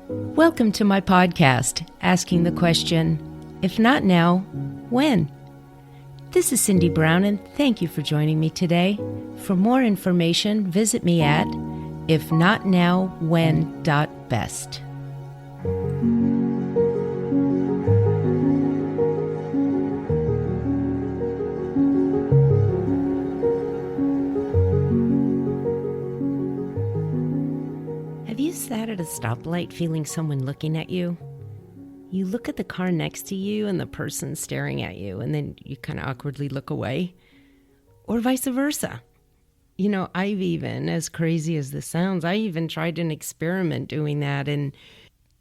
Welcome to my podcast, asking the question, if not now, when? This is Cindy Brown, and thank you for joining me today. For more information, visit me at ifnotnowwhen.best. Have you sat at a stoplight feeling someone looking at you? You look at the car next to you and the person's staring at you, and then you kind of awkwardly look away. Or vice versa. You know, I've even, as crazy as this sounds, I even tried an experiment doing that and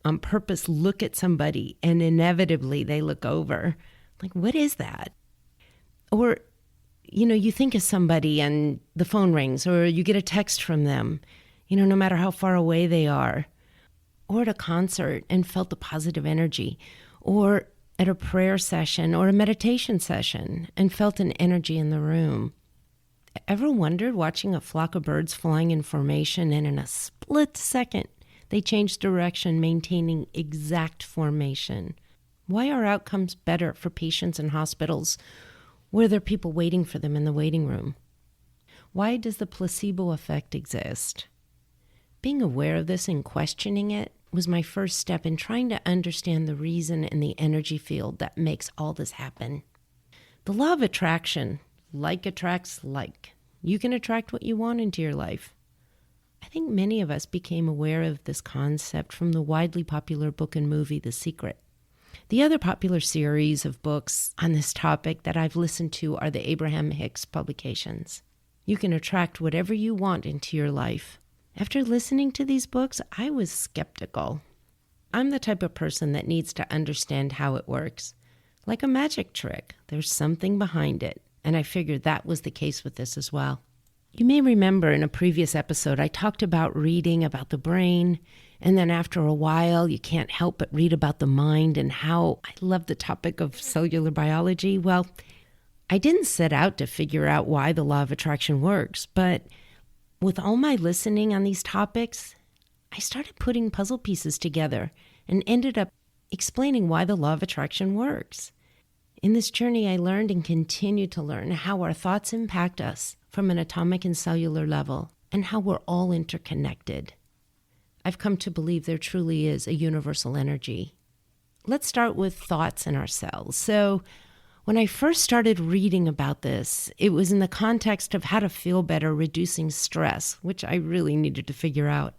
on purpose look at somebody and inevitably they look over. Like, what is that? Or, you know, you think of somebody and the phone rings or you get a text from them, you know, no matter how far away they are. Or at a concert and felt the positive energy, or at a prayer session or a meditation session and felt an energy in the room. Ever wondered watching a flock of birds flying in formation and in a split second they change direction, maintaining exact formation? Why are outcomes better for patients in hospitals where there are people waiting for them in the waiting room? Why does the placebo effect exist? Being aware of this and questioning it was my first step in trying to understand the reason in the energy field that makes all this happen. The law of attraction, like attracts like. You can attract what you want into your life. I think many of us became aware of this concept from the widely popular book and movie, The Secret. The other popular series of books on this topic that I've listened to are the Abraham Hicks publications. You can attract whatever you want into your life. After listening to these books, I was skeptical. I'm the type of person that needs to understand how it works. Like a magic trick, there's something behind it, and I figured that was the case with this as well. You may remember in a previous episode, I talked about reading about the brain, and then after a while, you can't help but read about the mind and how I love the topic of cellular biology. Well, I didn't set out to figure out why the law of attraction works, but with all my listening on these topics, I started putting puzzle pieces together and ended up explaining why the law of attraction works. In this journey, I learned and continue to learn how our thoughts impact us from an atomic and cellular level and how we're all interconnected. I've come to believe there truly is a universal energy. Let's start with thoughts in our cells. So, when I first started reading about this, it was in the context of how to feel better reducing stress, which I really needed to figure out.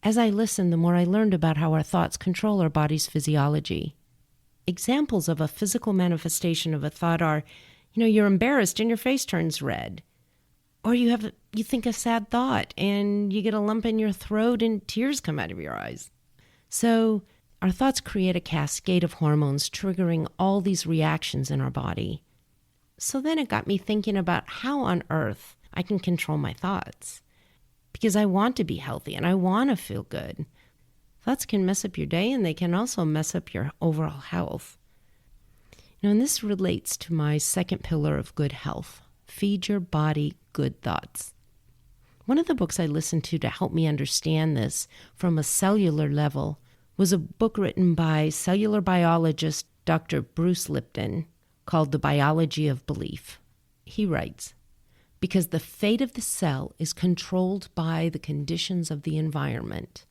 As I listened, the more I learned about how our thoughts control our body's physiology. Examples of a physical manifestation of a thought are, you're embarrassed and your face turns red. Or you think a sad thought and you get a lump in your throat and tears come out of your eyes. So, our thoughts create a cascade of hormones triggering all these reactions in our body. So then it got me thinking about how on earth I can control my thoughts. Because I want to be healthy and I want to feel good. Thoughts can mess up your day and they can also mess up your overall health. And this relates to my second pillar of good health. Feed your body good thoughts. One of the books I listened to help me understand this from a cellular level was a book written by cellular biologist Dr. Bruce Lipton called The Biology of Belief. He writes, because the fate of the cell is controlled by the conditions of the environment.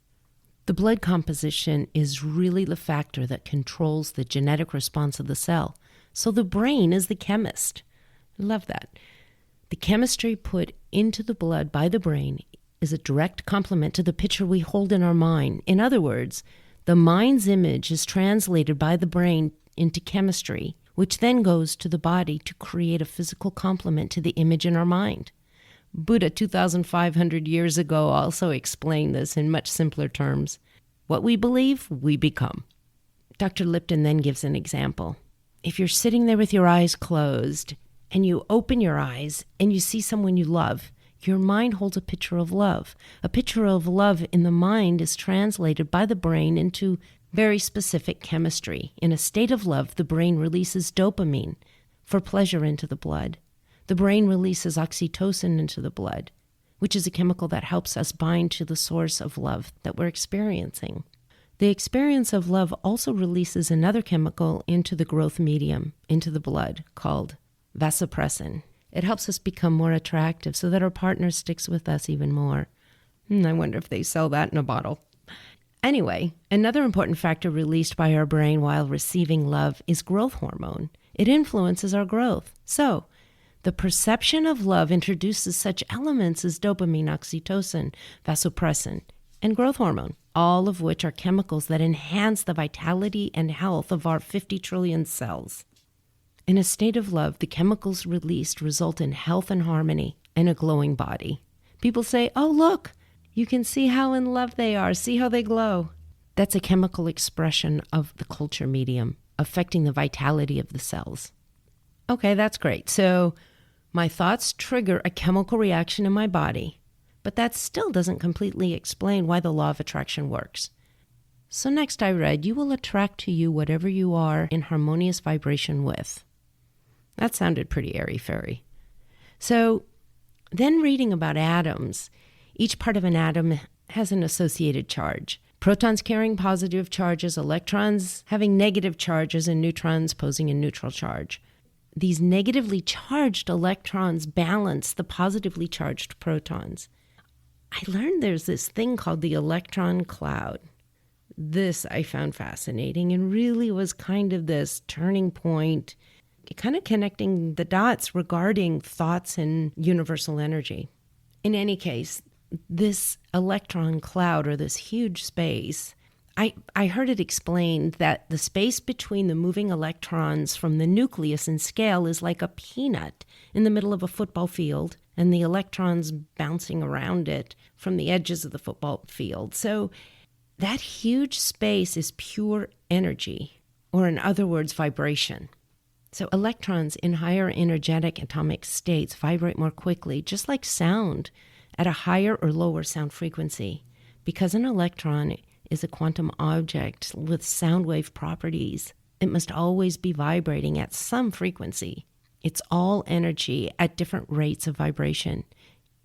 The blood composition is really the factor that controls the genetic response of the cell. So the brain is the chemist. I love that. The chemistry put into the blood by the brain is a direct complement to the picture we hold in our mind. In other words, the mind's image is translated by the brain into chemistry, which then goes to the body to create a physical complement to the image in our mind. Buddha 2,500 years ago also explained this in much simpler terms. What we believe, we become. Dr. Lipton then gives an example. If you're sitting there with your eyes closed and you open your eyes and you see someone you love, your mind holds a picture of love. A picture of love in the mind is translated by the brain into very specific chemistry. In a state of love, the brain releases dopamine for pleasure into the blood. The brain releases oxytocin into the blood, which is a chemical that helps us bind to the source of love that we're experiencing. The experience of love also releases another chemical into the growth medium, into the blood, called vasopressin. It helps us become more attractive so that our partner sticks with us even more. I wonder if they sell that in a bottle. Anyway, another important factor released by our brain while receiving love is growth hormone. It influences our growth. So, the perception of love introduces such elements as dopamine, oxytocin, vasopressin, and growth hormone, all of which are chemicals that enhance the vitality and health of our 50 trillion cells. In a state of love, the chemicals released result in health and harmony and a glowing body. People say, "Oh, look, you can see how in love they are. See how they glow." That's a chemical expression of the culture medium, affecting the vitality of the cells. Okay, that's great. So my thoughts trigger a chemical reaction in my body, but that still doesn't completely explain why the law of attraction works. So next I read, you will attract to you whatever you are in harmonious vibration with. That sounded pretty airy-fairy. So then reading about atoms, each part of an atom has an associated charge. Protons carrying positive charges, electrons having negative charges, and neutrons posing a neutral charge. These negatively charged electrons balance the positively charged protons. I learned there's this thing called the electron cloud. This I found fascinating and really was kind of this turning point, kind of connecting the dots regarding thoughts and universal energy. In any case, this electron cloud, or this huge space, I heard it explained that the space between the moving electrons from the nucleus in scale is like a peanut in the middle of a football field, and the electrons bouncing around it from the edges of the football field. So that huge space is pure energy, or in other words, vibration. So electrons in higher energetic atomic states vibrate more quickly, just like sound, at a higher or lower sound frequency. Because an electron is a quantum object with sound wave properties, it must always be vibrating at some frequency. It's all energy at different rates of vibration.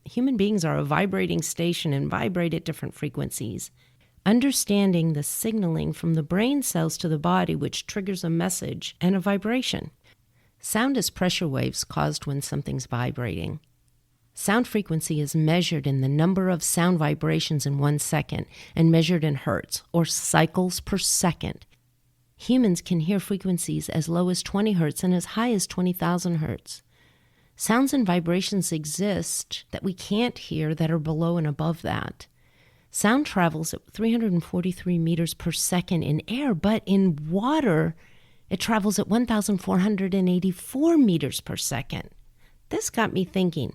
Human beings are a vibrating station and vibrate at different frequencies. Understanding the signaling from the brain cells to the body, which triggers a message and a vibration. Sound is pressure waves caused when something's vibrating. Sound frequency is measured in the number of sound vibrations in 1 second and measured in hertz, or cycles per second. Humans can hear frequencies as low as 20 hertz and as high as 20,000 hertz. Sounds and vibrations exist that we can't hear that are below and above that. Sound travels at 343 meters per second in air, but in water, it travels at 1,484 meters per second. This got me thinking,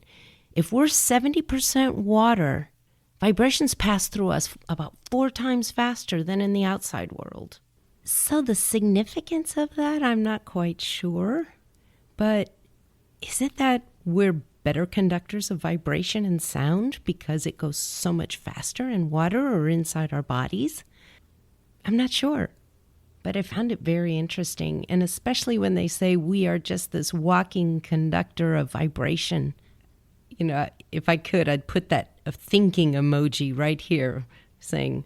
if we're 70% water, vibrations pass through us about 4 times faster than in the outside world. So the significance of that, I'm not quite sure. But is it that we're better conductors of vibration and sound because it goes so much faster in water or inside our bodies? I'm not sure. But I found it very interesting, and especially when they say we are just this walking conductor of vibration. You know, if I could, I'd put that a thinking emoji right here saying,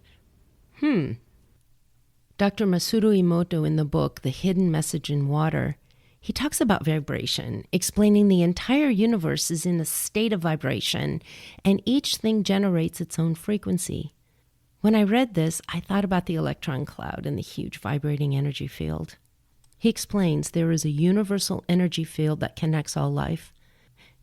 Dr. Masaru Emoto, in the book, The Hidden Message in Water, he talks about vibration, explaining the entire universe is in a state of vibration, and each thing generates its own frequency. When I read this, I thought about the electron cloud and the huge vibrating energy field. He explains there is a universal energy field that connects all life.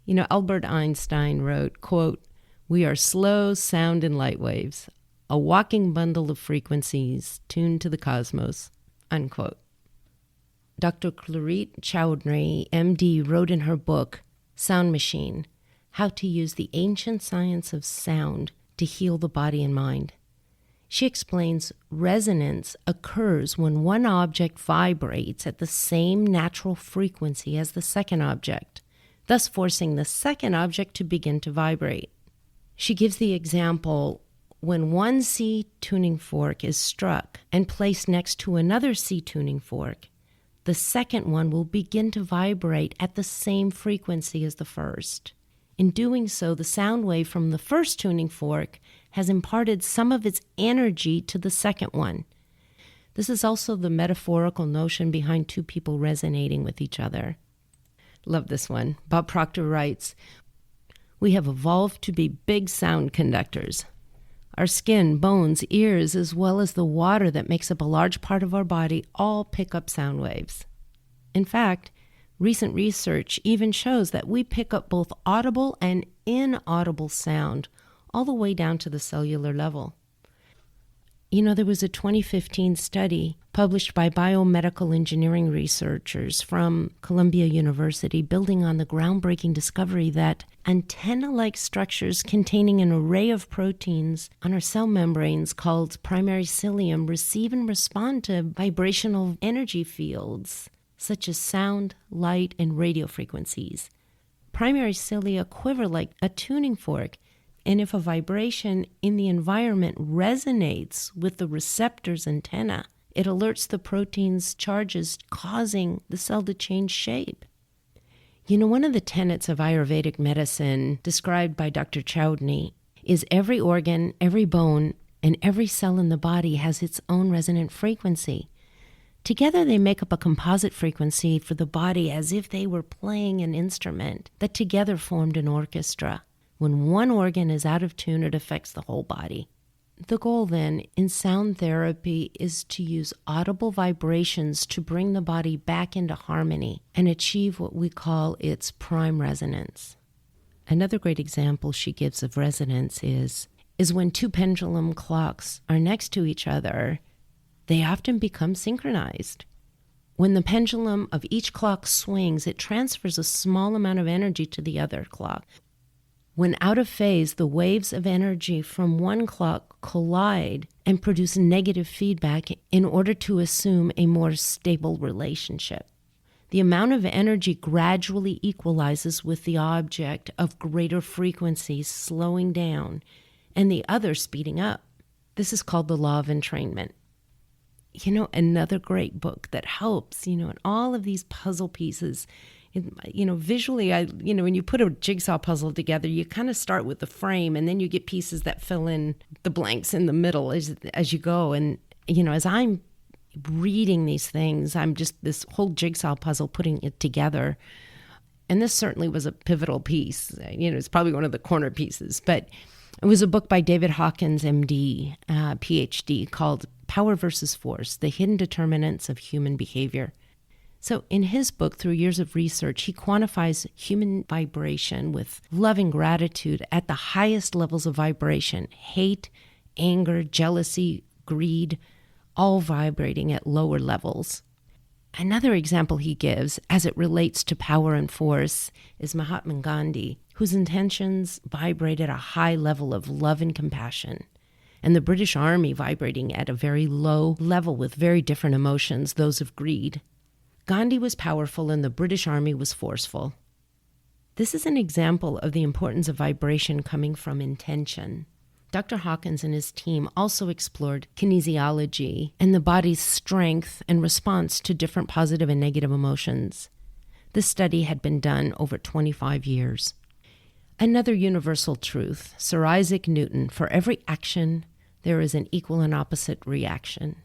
You know, Albert Einstein wrote, quote, "We are slow sound and light waves, a walking bundle of frequencies tuned to the cosmos," unquote. Dr. Clarisse Chowdhury, MD, wrote in her book, Sound Machine, How to Use the Ancient Science of Sound to Heal the Body and Mind. She explains resonance occurs when one object vibrates at the same natural frequency as the second object, thus forcing the second object to begin to vibrate. She gives the example when one C tuning fork is struck and placed next to another C tuning fork, the second one will begin to vibrate at the same frequency as the first. In doing so, the sound wave from the first tuning fork has imparted some of its energy to the second one. This is also the metaphorical notion behind two people resonating with each other. Love this one. Bob Proctor writes, "We have evolved to be big sound conductors. Our skin, bones, ears, as well as the water that makes up a large part of our body all pick up sound waves. In fact, recent research even shows that we pick up both audible and inaudible sound all the way down to the cellular level." There was a 2015 study published by biomedical engineering researchers from Columbia University building on the groundbreaking discovery that antenna-like structures containing an array of proteins on our cell membranes called primary cilium receive and respond to vibrational energy fields such as sound, light, and radio frequencies. Primary cilia quiver like a tuning fork, and if a vibration in the environment resonates with the receptor's antenna, it alerts the protein's charges, causing the cell to change shape. One of the tenets of Ayurvedic medicine described by Dr. Chowdhury is every organ, every bone, and every cell in the body has its own resonant frequency. Together they make up a composite frequency for the body as if they were playing an instrument that together formed an orchestra. When one organ is out of tune, it affects the whole body. The goal then in sound therapy is to use audible vibrations to bring the body back into harmony and achieve what we call its prime resonance. Another great example she gives of resonance is when two pendulum clocks are next to each other, they often become synchronized. When the pendulum of each clock swings, it transfers a small amount of energy to the other clock. When out of phase, the waves of energy from one clock collide and produce negative feedback in order to assume a more stable relationship. The amount of energy gradually equalizes with the object of greater frequency slowing down and the other speeding up. This is called the law of entrainment. Another great book that helps, in all of these puzzle pieces. Visually, when you put a jigsaw puzzle together, you kind of start with the frame and then you get pieces that fill in the blanks in the middle as you go. And, as I'm reading these things, I'm just this whole jigsaw puzzle putting it together. And this certainly was a pivotal piece. It's probably one of the corner pieces, but it was a book by David Hawkins, MD, PhD, called Power versus Force, The Hidden Determinants of Human Behavior. So in his book, through years of research, he quantifies human vibration with loving gratitude at the highest levels of vibration: hate, anger, jealousy, greed, all vibrating at lower levels. Another example he gives, as it relates to power and force, is Mahatma Gandhi, whose intentions vibrate at a high level of love and compassion, and the British Army vibrating at a very low level with very different emotions, those of greed. Gandhi was powerful and the British Army was forceful. This is an example of the importance of vibration coming from intention. Dr. Hawkins and his team also explored kinesiology and the body's strength and response to different positive and negative emotions. This study had been done over 25 years. Another universal truth, Sir Isaac Newton: for every action, there is an equal and opposite reaction.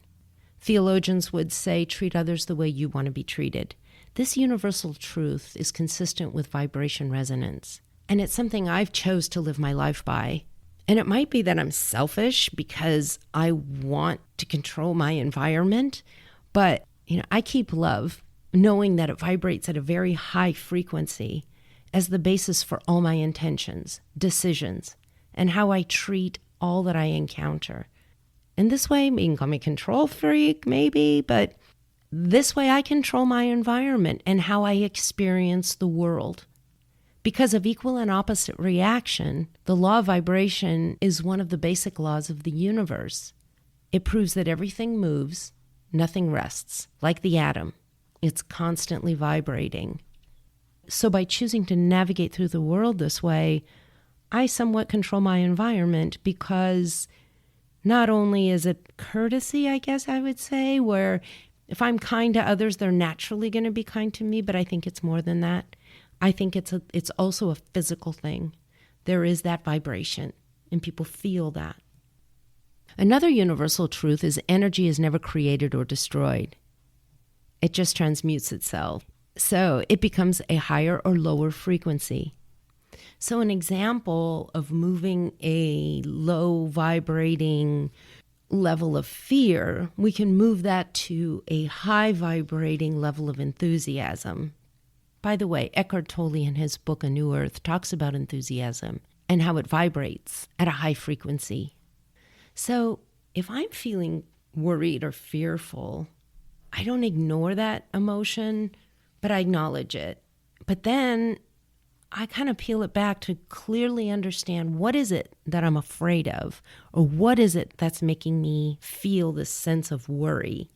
Theologians would say, treat others the way you want to be treated. This universal truth is consistent with vibration resonance, and it's something I've chose to live my life by. And it might be that I'm selfish because I want to control my environment, but I keep love, knowing that it vibrates at a very high frequency, as the basis for all my intentions, decisions, and how I treat all that I encounter. And this way, you can call me a control freak, maybe, but this way I control my environment and how I experience the world. Because of equal and opposite reaction, the law of vibration is one of the basic laws of the universe. It proves that everything moves, nothing rests, like the atom. It's constantly vibrating. So by choosing to navigate through the world this way, I somewhat control my environment, because not only is it courtesy, I guess I would say, where if I'm kind to others, they're naturally going to be kind to me, but I think it's more than that. I think it's also a physical thing. There is that vibration, and people feel that. Another universal truth is energy is never created or destroyed. It just transmutes itself. So it becomes a higher or lower frequency. So an example of moving a low vibrating level of fear, we can move that to a high vibrating level of enthusiasm. By the way, Eckhart Tolle in his book, A New Earth, talks about enthusiasm and how it vibrates at a high frequency. So if I'm feeling worried or fearful, I don't ignore that emotion, but I acknowledge it. But then I kind of peel it back to clearly understand what is it that I'm afraid of, or what is it that's making me feel this sense of worry.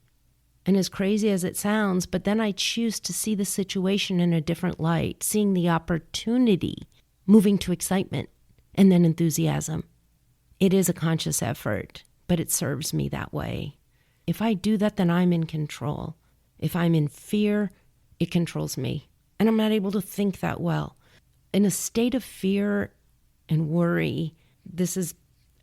And as crazy as it sounds, but then I choose to see the situation in a different light, seeing the opportunity, moving to excitement and then enthusiasm. It is a conscious effort, but it serves me that way. If I do that, then I'm in control. If I'm in fear, it controls me, and I'm not able to think that well. In a state of fear and worry, this is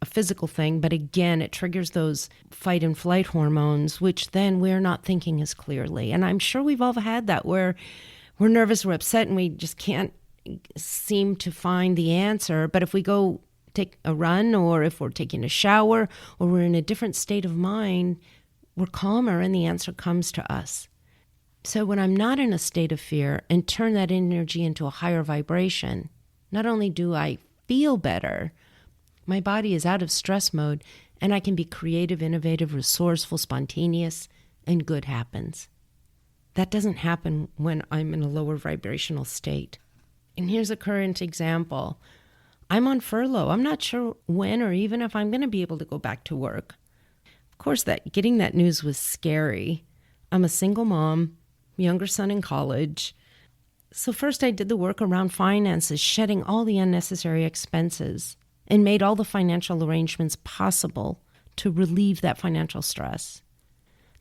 a physical thing, but again, it triggers those fight and flight hormones, which then we're not thinking as clearly. And I'm sure we've all had that where we're nervous, we're upset, and we just can't seem to find the answer. But if we go take a run, or if we're taking a shower, or we're in a different state of mind, we're calmer and the answer comes to us. So when I'm not in a state of fear and turn that energy into a higher vibration, not only do I feel better, my body is out of stress mode and I can be creative, innovative, resourceful, spontaneous, and good happens. That doesn't happen when I'm in a lower vibrational state. And here's a current example. I'm on furlough. I'm not sure when or even if I'm going to be able to go back to work. Of course, getting that news was scary. I'm a single mom, younger son in college. So first I did the work around finances, shedding all the unnecessary expenses, and made all the financial arrangements possible to relieve that financial stress.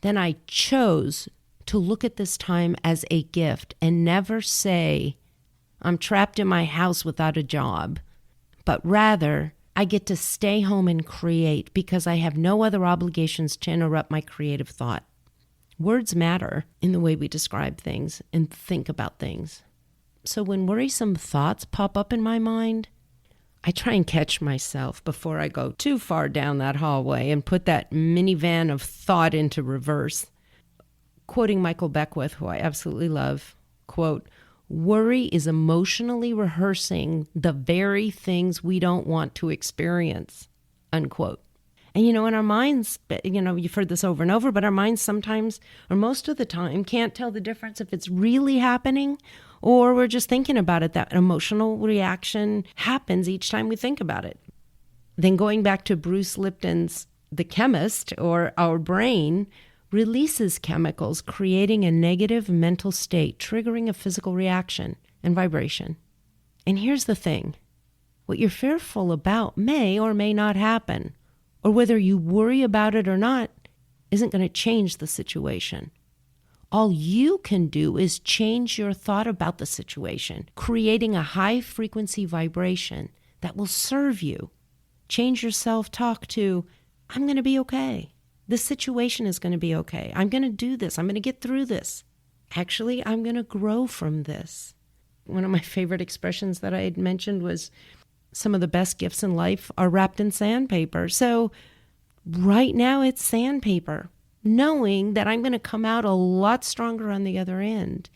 Then I chose to look at this time as a gift and never say, I'm trapped in my house without a job, but rather I get to stay home and create because I have no other obligations to interrupt my creative thought. Words matter in the way we describe things and think about things. So when worrisome thoughts pop up in my mind, I try and catch myself before I go too far down that hallway and put that minivan of thought into reverse. Quoting Michael Beckwith, who I absolutely love, quote, "Worry is emotionally rehearsing the very things we don't want to experience," unquote. And, in our minds, you've heard this over and over, but our minds sometimes, or most of the time, can't tell the difference if it's really happening or we're just thinking about it. That emotional reaction happens each time we think about it. Then going back to Bruce Lipton's The Chemist, or our brain releases chemicals, creating a negative mental state, triggering a physical reaction and vibration. And here's the thing. What you're fearful about may or may not happen, or whether you worry about it or not isn't going to change the situation. All you can do is change your thought about the situation, creating a high frequency vibration that will serve you. Change your self-talk to, I'm going to be okay. This situation is going to be okay. I'm going to do this. I'm going to get through this. Actually, I'm going to grow from this. One of my favorite expressions that I had mentioned was, some of the best gifts in life are wrapped in sandpaper. So right now it's sandpaper, knowing that I'm going to come out a lot stronger on the other end,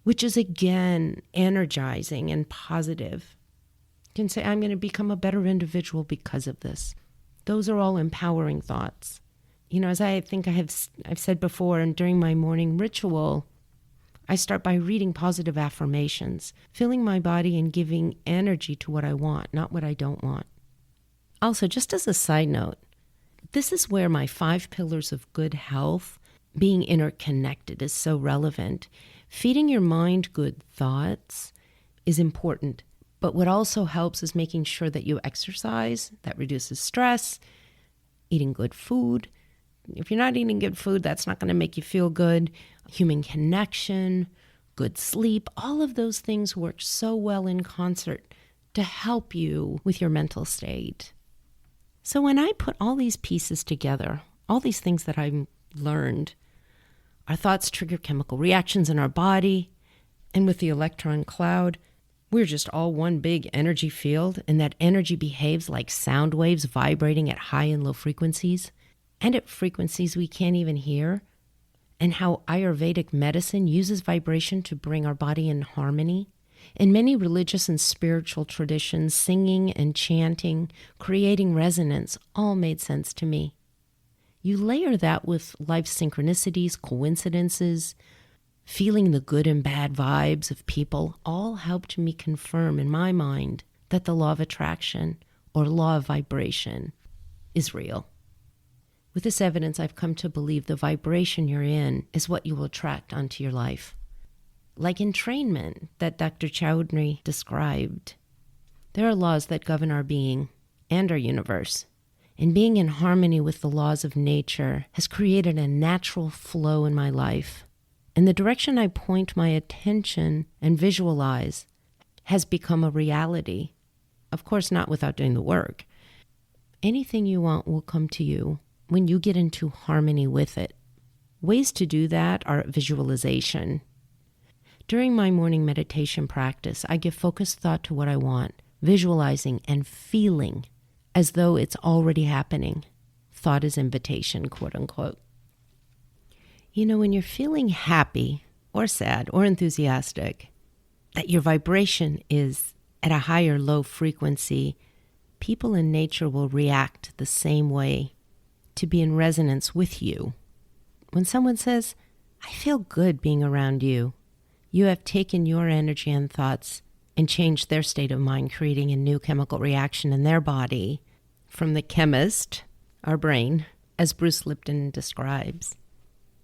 which is, again, energizing and positive. You can say, I'm going to become a better individual because of this. Those are all empowering thoughts. As I think I've said before, and during my morning ritual, I start by reading positive affirmations, filling my body and giving energy to what I want, not what I don't want. Also, just as a side note, this is where my 5 pillars of good health, being interconnected, is so relevant. Feeding your mind good thoughts is important, but what also helps is making sure that you exercise. That reduces stress, eating good food. If you're not eating good food, that's not going to make you feel good. Human connection, good sleep, all of those things work so well in concert to help you with your mental state. So when I put all these pieces together, all these things that I've learned, our thoughts trigger chemical reactions in our body, and with the electron cloud, we're just all one big energy field, and that energy behaves like sound waves vibrating at high and low frequencies, and at frequencies we can't even hear, and how Ayurvedic medicine uses vibration to bring our body in harmony. In many religious and spiritual traditions, singing and chanting, creating resonance, all made sense to me. You layer that with life synchronicities, coincidences, feeling the good and bad vibes of people, all helped me confirm in my mind that the law of attraction, or law of vibration, is real. With this evidence, I've come to believe the vibration you're in is what you will attract onto your life. Like entrainment that Dr. Chowdhury described, there are laws that govern our being and our universe. And being in harmony with the laws of nature has created a natural flow in my life. And the direction I point my attention and visualize has become a reality. Of course, not without doing the work. Anything you want will come to you when you get into harmony with it. Ways to do that are visualization. During my morning meditation practice, I give focused thought to what I want, visualizing and feeling as though it's already happening. Thought is invitation, quote unquote. You know, when you're feeling happy or sad or enthusiastic, that your vibration is at a high or low frequency, people in nature will react the same way to be in resonance with you. When someone says, I feel good being around you, you have taken your energy and thoughts and changed their state of mind, creating a new chemical reaction in their body from the chemist, our brain, as Bruce Lipton describes.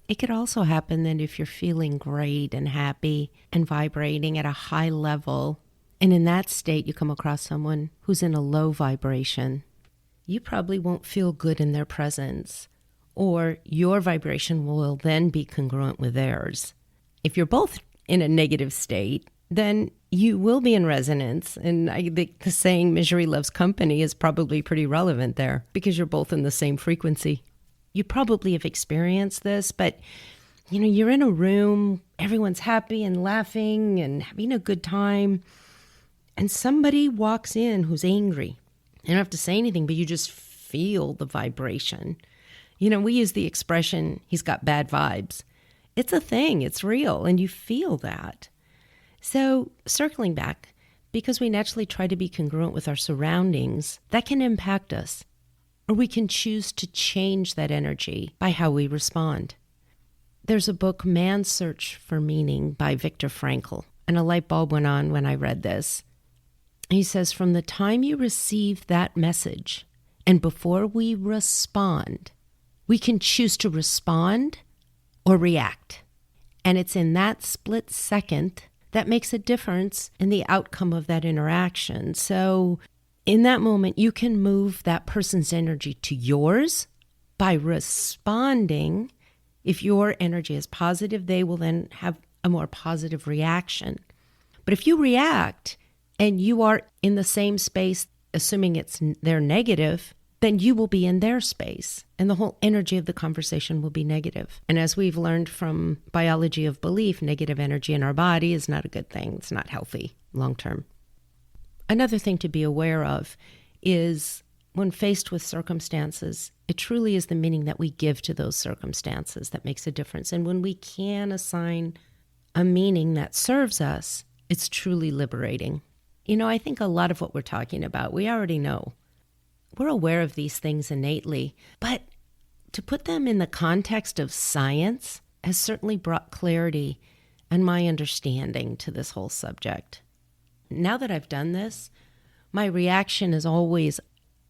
It could also happen that if you're feeling great and happy and vibrating at a high level, and in that state you come across someone who's in a low vibration, you probably won't feel good in their presence, or your vibration will then be congruent with theirs. If you're both in a negative state, then you will be in resonance. And I think the saying, misery loves company, is probably pretty relevant there because you're both in the same frequency. You probably have experienced this, but you're in a room, everyone's happy and laughing and having a good time, and somebody walks in who's angry. You don't have to say anything, but you just feel the vibration. We use the expression, he's got bad vibes. It's a thing, it's real, and you feel that. So circling back, because we naturally try to be congruent with our surroundings, that can impact us. Or we can choose to change that energy by how we respond. There's a book, Man's Search for Meaning, by Viktor Frankl, and a light bulb went on when I read this. He says, from the time you receive that message and before we respond, we can choose to respond or react. And it's in that split second that makes a difference in the outcome of that interaction. So in that moment, you can move that person's energy to yours by responding. If your energy is positive, they will then have a more positive reaction. But if you react and you are in the same space, assuming they're negative, then you will be in their space and the whole energy of the conversation will be negative. And as we've learned from biology of belief, negative energy in our body is not a good thing. It's not healthy long term. Another thing to be aware of is when faced with circumstances, it truly is the meaning that we give to those circumstances that makes a difference. And when we can assign a meaning that serves us, it's truly liberating. I think a lot of what we're talking about, we already know. We're aware of these things innately, but to put them in the context of science has certainly brought clarity and my understanding to this whole subject. Now that I've done this, my reaction is always,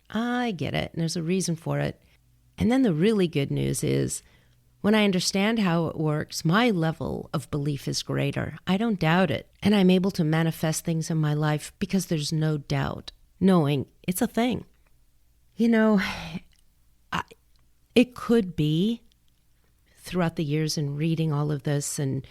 I get it, and there's a reason for it. And then the really good news is, when I understand how it works, my level of belief is greater. I don't doubt it, and I'm able to manifest things in my life because there's no doubt, knowing it's a thing. It could be, throughout the years and reading all of this and,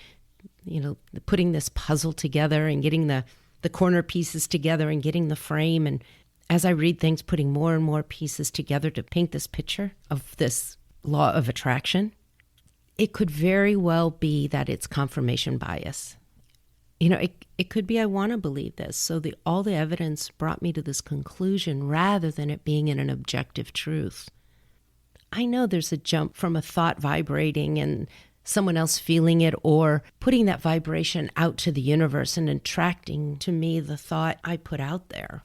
putting this puzzle together and getting the corner pieces together and getting the frame. And as I read things, putting more and more pieces together to paint this picture of this law of attraction, it could very well be that it's confirmation bias. It could be I want to believe this. So all the evidence brought me to this conclusion rather than it being in an objective truth. I know there's a jump from a thought vibrating and someone else feeling it, or putting that vibration out to the universe and attracting to me the thought I put out there.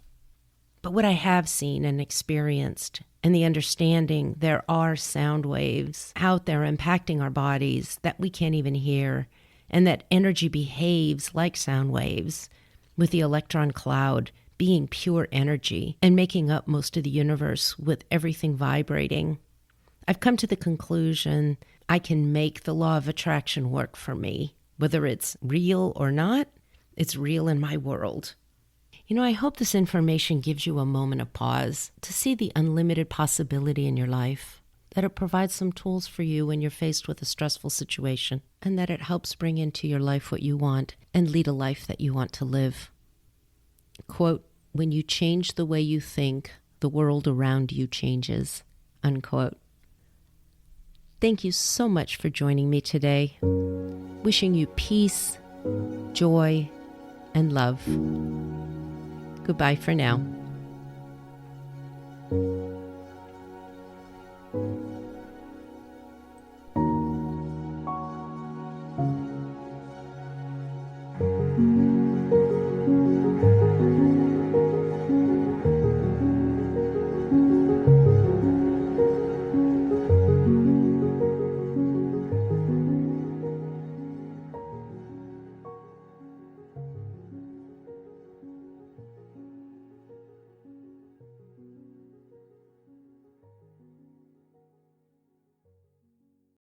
But what I have seen and experienced, and the understanding there are sound waves out there impacting our bodies that we can't even hear, and that energy behaves like sound waves, with the electron cloud being pure energy and making up most of the universe with everything vibrating. I've come to the conclusion I can make the law of attraction work for me. Whether it's real or not, it's real in my world. I hope this information gives you a moment of pause to see the unlimited possibility in your life, that it provides some tools for you when you're faced with a stressful situation, and that it helps bring into your life what you want and lead a life that you want to live. Quote, "When you change the way you think, the world around you changes." Unquote. Thank you so much for joining me today. Wishing you peace, joy, and love. Goodbye for now.